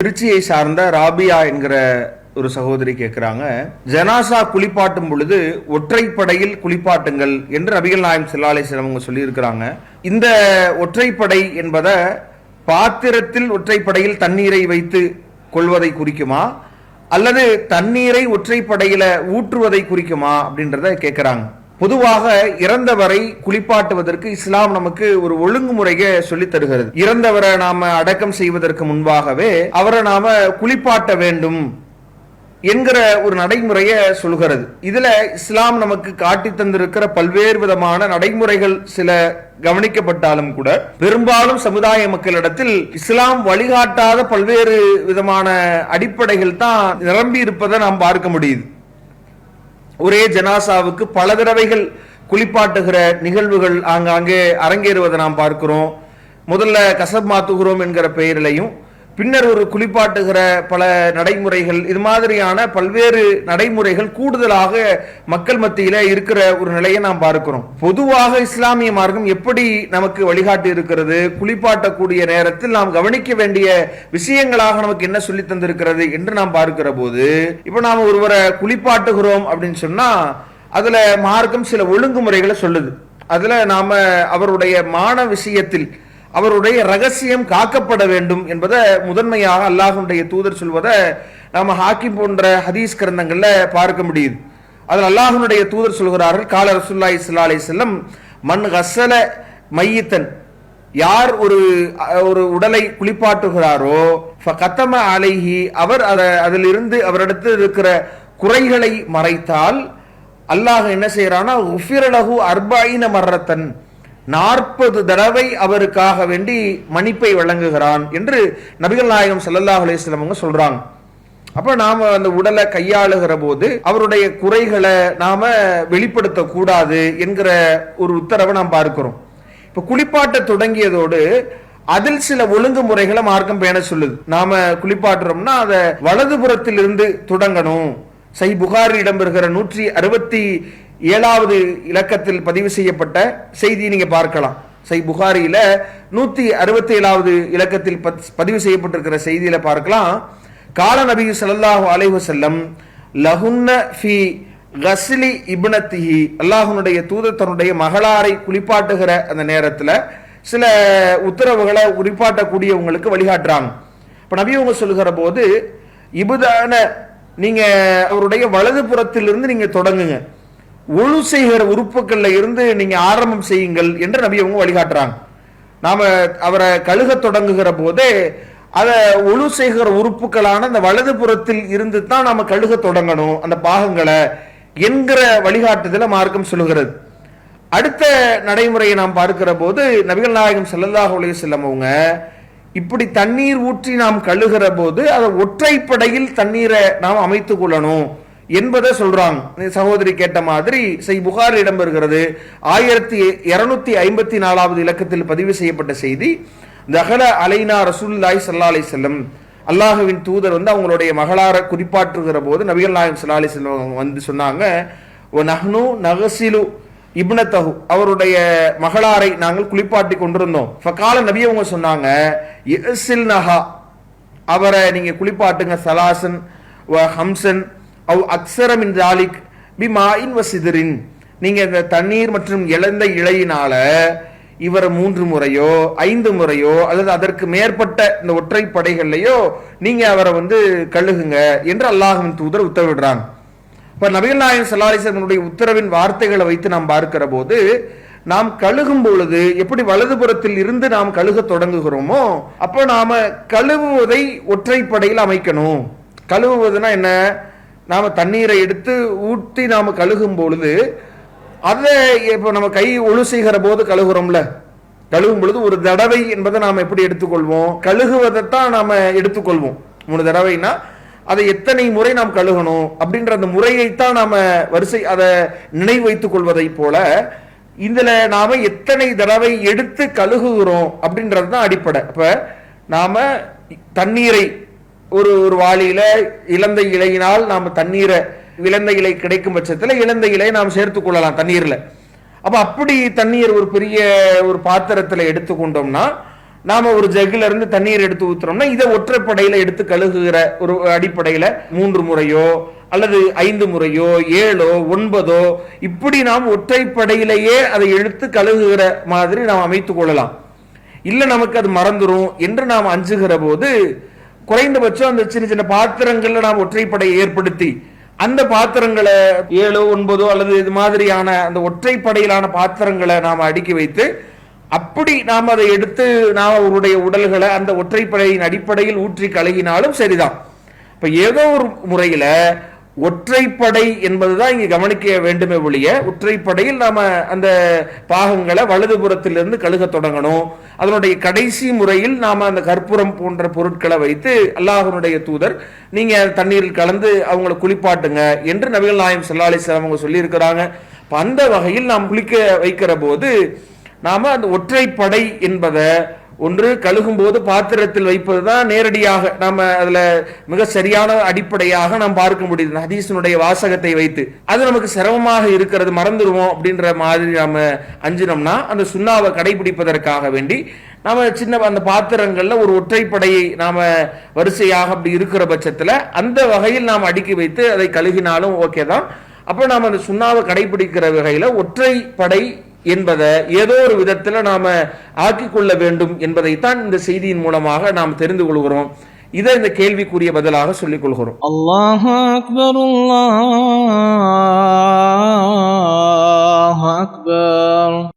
திருச்சியை சார்ந்த ராபியா என்கிற ஒரு சகோதரி கேட்கிறாங்க, ஜனாசா குளிப்பாட்டும் பொழுது ஒற்றைப்படையில் குளிப்பாட்டுங்கள் என்று நபிகள் நாயகம் ஸல்லல்லாஹு அலைஹி வஸல்லம் அவங்க சொல்லி இருக்கிறாங்க. இந்த ஒற்றைப்படை என்பதை பாத்திரத்தில் ஒற்றைப்படையில் தண்ணீரை வைத்து கொள்வதை குறிக்குமா அல்லது தண்ணீரை ஒற்றைப்படையில ஊற்றுவதை குறிக்குமா அப்படின்றத கேட்கிறாங்க. பொதுவாக இறந்தவரை குளிப்பாட்டுவதற்கு இஸ்லாம் நமக்கு ஒரு ஒழுங்குமுறையை சொல்லி தருகிறது. இறந்தவரை நாம அடக்கம் செய்வதற்கு முன்பாகவே அவரை நாம குளிப்பாட்ட வேண்டும் என்கிற ஒரு நடைமுறையை சொல்கிறது. இதுல இஸ்லாம் நமக்கு காட்டி தந்திருக்கிற பல்வேறு விதமான நடைமுறைகள் சில கவனிக்கப்பட்டாலும் கூட பெரும்பாலும் சமுதாய மக்களிடத்தில் இஸ்லாம் வழிகாட்டாத பல்வேறு விதமான அடிப்படைகள் தான் நிரம்பி இருப்பதை நாம் பார்க்க முடியுது. ஒரே ஜனாசாவுக்கு பல தடவைகள் குளிப்பாட்டுகிற நிகழ்வுகள் ஆங்காங்கே அரங்கேறுவதை நாம் பார்க்கிறோம். முதல்ல கசப் மாத்துகிறோம் என்கிற பெயரிலையும் பின்னர் ஒரு குளிப்பாட்டுகிற பல நடைமுறைகள், இது மாதிரியான பல்வேறு நடைமுறைகள் கூடுதலாக மக்கள் மத்தியில இருக்கிற ஒரு நிலையை நாம் பார்க்கிறோம். பொதுவாக இஸ்லாமிய மார்க்கம் எப்படி நமக்கு வழிகாட்டி இருக்கிறது, குளிப்பாட்டக்கூடிய நேரத்தில் நாம் கவனிக்க வேண்டிய விஷயங்களாக நமக்கு என்ன சொல்லி தந்திருக்கிறது என்று நாம் பார்க்கிற போது, இப்ப நாம் ஒருவரை குளிப்பாட்டுகிறோம் அப்படின்னு சொன்னா அதுல மார்க்கம் சில ஒழுங்குமுறைகளை சொல்லுது. அதுல நாம அவருடைய மான விஷயத்தில் அவருடைய ரகசியம் காக்கப்பட வேண்டும் என்பதை முதன்மையாக அல்லாஹ்வுடைய தூதர் சொல்வதை நாம ஹாக்கிம் போன்ற ஹதீஸ் கிரந்தங்கள்ல பார்க்க முடியுது. அதில் அல்லாஹ்வுடைய தூதர் சொல்கிறார்கள், கால ரசூலுல்லாஹி ஸல்லல்லாஹு அலைஹி வஸல்லம் மன் கஸல மையித்தன், யார் ஒரு உடலை குளிப்பாட்டுகிறாரோ ஃபகதம அலைஹி, அவர் அதிலிருந்து அவரிடத்தில் இருக்கிற குறைகளை மறைத்தால் அல்லாஹ் என்ன செய்யறானா உஃபிர லஹு 40 மர்ரத்தன், 40 தடவை அவருக்காக வேண்டி மன்னிப்பை வழங்குகிறான் என்று நபிகள் நாயகம் ஸல்லல்லாஹு அலைஹி வஸல்லம் அவங்க சொல்றாங்க. அப்ப நாம அந்த உடலை கையாளுகிற போது அவருடைய குறைகளை நாம வெளிப்படுத்த கூடாது என்கிற ஒரு உத்தரவை நாம் பார்க்கிறோம். இப்ப குளிப்பாட்ட தொடங்கியதோடு அதில் சில ஒழுங்குமுறைகளை மார்க்கம் பேண சொல்லுது. நாம குளிப்பாட்டுறோம்னா அதை வலதுபுறத்தில் இருந்து தொடங்கணும். சஹீஹ் புகாரி இடம்பெறுகிற 167வது இலக்கத்தில் பதிவு செய்யப்பட்ட செய்தியை நீங்க பார்க்கலாம். சஹீஹ் புகாரியில 167வது இலக்கத்தில் பதிவு செய்யப்பட்டிருக்கிற செய்தியில பார்க்கலாம், கால நபி ஸல்லல்லாஹு அலைஹி வஸல்லம் லஹுன்ன ஃபி கஸ்லி இப்னத்திஹி, அல்லாஹ்வுடைய தூதர் தன்னுடைய மகளாரை குளிப்பாட்டுகிற அந்த நேரத்தில் சில உத்தரவுகளை குளிப்பாட்டக்கூடியவங்களுக்கு வழிகாட்டுறாங்க. இப்ப நபி அவங்க சொல்லுகிற போது இபுதான, நீங்க அவருடைய வலது புறத்திலிருந்து நீங்க தொடங்குங்க, ஒழு செய்கிற உறுப்புகள்ல இருந்து நீங்க ஆரம்பம் செய்யுங்கள் என்று நபி அவங்க வழிகாட்டுறாங்க. நாம அவரை கழுக தொடங்குகிற போதே அதை ஒழு செய்கிற உறுப்புகளான அந்த வலது புறத்தில் இருந்து தான் நாம கழுக தொடங்கணும் அந்த பாகங்களை என்கிற வழிகாட்டுதல மார்க்கம் சொல்லுகிறது. அடுத்த நடைமுறையை நாம் பார்க்கிற போது நபிகள் நாயகம் ஸல்லல்லாஹு அலைஹி வஸல்லம் அவங்க இப்படி தண்ணீர் ஊற்றி நாம் கழுகிற போது அதை ஒற்றைப்படையில் தண்ணீரை நாம் அமைத்துக் கொள்ளணும் என்பதை சொல்றாங்க. சகோதரி கேட்ட மாதிரி சஹீஹ் புகாரி இடம்பெறுகிறது 1254வது இலக்கத்தில் பதிவு செய்யப்பட்ட செய்தி, தஹல அலைனா ரசூலுல்லாஹி ஸல்லல்லாஹு அலைஹி வஸல்லம், அல்லாஹ்வின் தூதர் அவங்களுடைய மகளாரை குறிப்பாற்றுகிற போது நபிகள் நாயகம் ஸல்லல்லாஹு அலைஹி வஸல்லம் வந்து சொன்னாங்க, வ நஹ்னு நகசிலு இப்னத்தஹு, அவருடைய மகளாரை நாங்கள் குளிப்பாட்டி கொண்டிருந்தோம். ஃபகால நபி அவங்க சொன்னாங்க, யஸில்னஹா, அவரை நீங்க குளிப்பாட்டுங்க, சலாசன் வ ஹம்சன் அவ் அக்ஸர மின் ஜாலிக் பிமாஇன் வ சிதரின், நீங்க இந்த தண்ணீர் மற்றும் இழந்த இலையினால இவர் 3 முறையோ 5 முறையோ அல்லது அதற்கு மேற்பட்ட இந்த ஒற்றைப்படைகள்லையோ நீங்க அவரை கழுகுங்க என்று அல்லாஹ்வின் தூதர் உத்தரவிடுறாங்க. இப்ப நபிகள் நாயகம் ஸல்லல்லாஹு அலைஹி வஸல்லம் உத்தரவின் வார்த்தைகளை வைத்து நாம் பார்க்கிற போது நாம் கழுகும் பொழுது எப்படி வலதுபுறத்தில் இருந்து நாம் கழுக தொடங்குகிறோமோ அப்போ நாம கழுவுவதை ஒற்றைப்படையில் அமைக்கணும். கழுவுவதுனா என்ன, நாம தண்ணீரை எடுத்து ஊற்றி நாம கழுகும் பொழுது அதை இப்போ நம்ம கை ஒழு செய்கிற போது கழுகுறோம்ல, கழுகும் பொழுது ஒரு தடவை என்பதை நாம் எப்படி எடுத்துக்கொள்வோம், கழுகுவதைத்தான் நாம எடுத்துக்கொள்வோம். 3 தடவைனா அதை எத்தனை முறை நாம் கழுகணும் அப்படின்ற அந்த முறையைத்தான் நாம வரிசை அதை நினைவு வைத்துக் கொள்வதை போல இதுல நாம எத்தனை தடவை எடுத்து கழுகுகிறோம் அப்படின்றது தான் அடிப்படை. அப்ப நாம தண்ணீரை ஒரு வாளியில இழந்த இலையினால் நாம தண்ணீரை, இழந்த இலை கிடைக்கும் பட்சத்தில் இழந்த இலையை நாம் சேர்த்துக் கொள்ளலாம் தண்ணீர்ல. அப்ப அப்படி தண்ணீர் ஒரு பெரிய ஒரு பாத்திரத்துல எடுத்துக்கொண்டோம்னா நாம ஒரு ஜக்கில இருந்து தண்ணீர் எடுத்து ஊத்துறோம்னா இதை ஒற்றைப்படையில எடுத்து கழுகுகிற ஒரு அடிப்படையில 3 முறையோ அல்லது 5 முறையோ 7ஓ 9ஓ இப்படி நாம் ஒற்றைப்படையிலேயே அதை எடுத்து கழுகுகிற மாதிரி நாம் அமைத்துக் கொள்ளலாம். இல்ல நமக்கு அது மறந்துரும் என்று நாம் அஞ்சுகிற போது குறைந்தபட்சம் அந்த சின்ன சின்ன பாத்திரங்கள்ல நாம் ஒற்றைப்படையை ஏற்படுத்தி அந்த பாத்திரங்களை 7ஓ 9ஓ அல்லது இது மாதிரியான அந்த ஒற்றைப்படையிலான பாத்திரங்களை நாம் அடுக்கி வைத்து அப்படி நாம் அதை எடுத்து நாம் அவருடைய உடல்களை அந்த ஒற்றைப்படையின் அடிப்படையில் ஊற்றி கழுகினாலும் சரிதான். இப்ப ஏதோ ஒரு முறையில ஒற்றைப்படை என்பதுதான் இங்க கவனிக்க வேண்டுமே ஒழிய ஒற்றைப்படையில் நாம அந்த பாகங்களை வலதுபுறத்திலிருந்து கழுக தொடங்கணும். அதனுடைய கடைசி முறையில் நாம அந்த கற்பூரம் போன்ற பொருட்களை வைத்து அல்லாஹ்வுடைய தூதர் நீங்க தண்ணீரில் கலந்து அவங்களை குளிப்பாட்டுங்க என்று நபிகள் நாயகம் ஸல்லல்லாஹு அலைஹி வஸல்லம் அவங்க சொல்லி இருக்கிறாங்க. அந்த வகையில் நாம் குளிக்க வைக்கிற போது நாம அந்த ஒற்றைப்படை என்பதை ஒன்று கழுகும் போது பாத்திரத்தில் வைப்பதுதான் நேரடியாக நாம அதுல மிக சரியான அடிப்படையாக நாம் பார்க்க முடியுது ஹதீஸினுடைய வாசகத்தை வைத்து. அது நமக்கு சிரமமாக இருக்கிறது, மறந்துடுவோம் அப்படின்ற மாதிரி நாம அஞ்சினோம்னா அந்த சுண்ணாவை கடைபிடிப்பதற்காக வேண்டி நாம சின்ன அந்த பாத்திரங்கள்ல ஒரு ஒற்றைப்படையை நாம வரிசையாக அப்படி இருக்கிற பட்சத்துல அந்த வகையில் நாம் அடுக்கி வைத்து அதை கழுகினாலும் ஓகே தான். அப்ப நாம அந்த சுண்ணாவை கடைபிடிக்கிற வகையில ஒற்றைப்படை என்பதை ஏதோ ஒரு விதத்தில் நாம ஆக்கிக் கொள்ள வேண்டும் என்பதைத்தான் இந்த செய்தியின் மூலமாக நாம் தெரிந்து கொள்கிறோம். இதை இந்த கேள்விக்குரிய பதிலாக சொல்லிக் கொள்கிறோம். அல்லாஹு அக்பர், அல்லாஹு அக்பர்.